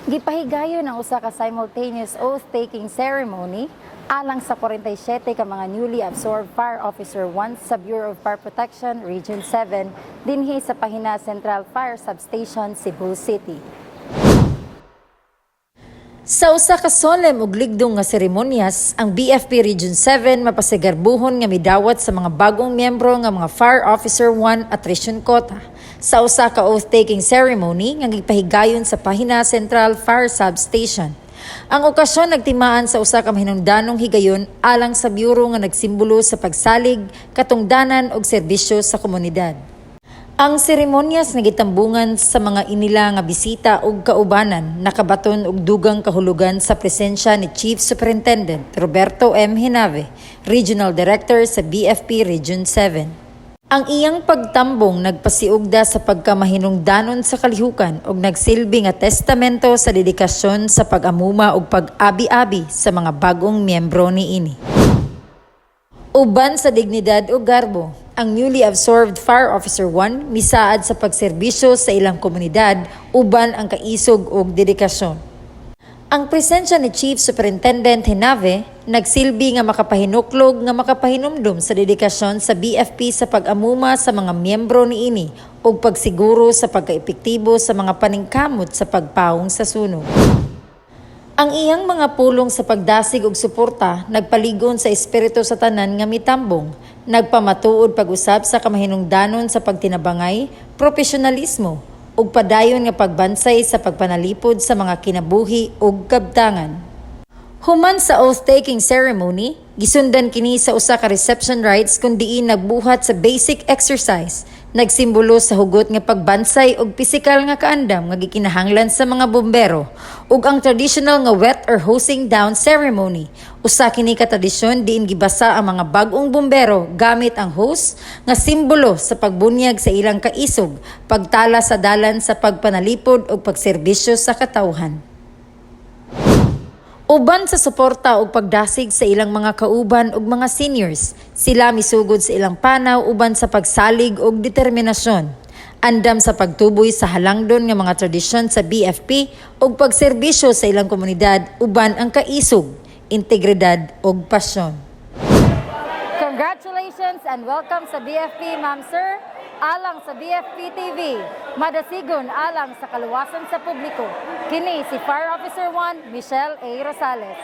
Gipahigayon ang usa ka simultaneous oath-taking ceremony alang sa 47 ka mga newly absorbed Fire Officer 1 sa Bureau of Fire Protection Region 7 dinhi sa Pahina Central Fire Substation, Cebu City. Sa usa ka solemn ug ligdong nga seremonyas, ang BFP Region 7 mapasigarbuhon nga midawat sa mga bagong miyembro nga mga Fire Officer 1 attrition quota sa usa ka oath-taking ceremony nga gipahigayon sa Pahina Central Fire Substation. Ang okasyon nagtimaan sa usa ka mahinungdanong higayon alang sa bureau nga nagsimbolo sa pagsalig, katungdanan ug serbisyo sa komunidad. Ang seremonyas nagitambungan sa mga inila nga bisita ug kaubanan nakabaton og dugang kahulugan sa presensya ni Chief Superintendent Roberto M. Hinave, Regional Director sa BFP Region 7. Ang iyang pagtambong nagpasiugda sa pagkamahinungdanon sa kalihukan ug nagsilbi nga testamento sa dedikasyon sa pag-amuma ug pag-abi-abi sa mga bagong miyembro niini. Uban sa dignidad ug garbo, ang newly absorbed Fire Officer 1 misaad sa pagserbisyo sa ilang komunidad uban ang kaisog ug dedikasyon. Ang presensya ni Chief Superintendent Hinave nagsilbi nga makapahinuklog nga makapahinumdum sa dedikasyon sa BFP sa pag-amuma sa mga miyembro niini ug pagsiguro sa pagkaepektibo sa mga paningkamot sa pagpawong sa sunog. Ang iyang mga pulong sa pagdasig ug suporta nagpaligon sa espiritu sa tanan nga mitambong, nagpamatuod pag-usab sa kamahinungdanon sa pagtinabangay, profesionalismo ug padayon nga pagbansay sa pagpanalipod sa mga kinabuhi ug kabtangan. Human sa oath-taking ceremony, gisundan kini sa usa ka reception rites kun diin nagbuhat sa basic exercise, nagsimbolo sa hugot nga pagbansay ug pisikal nga kaandam nga gikinahanglan sa mga bombero ug ang traditional nga wet or hosing down ceremony. Usa kini ka tradisyon diin gibasa ang mga bag-ong bombero gamit ang hose nga simbolo sa pagbunyag sa ilang kaisog, pagtala sa dalan sa pagpanalipod ug pagserbisyo sa katawhan. Uban sa suporta ug pagdasig sa ilang mga kauban ug mga seniors, sila misugod sa ilang panaw uban sa pagsalig ug determinasyon. Andam sa pagtuboy sa halangdon nga mga tradisyon sa BFP ug pagserbisyo sa ilang komunidad uban ang kaisog, integridad ug pasyon. Congratulations and welcome sa BFP, Ma'am Sir. Alang sa BFP TV, madasigon alang sa kaluwasan sa publiko. Kini si Fire Officer 1, Michelle A. Rosales.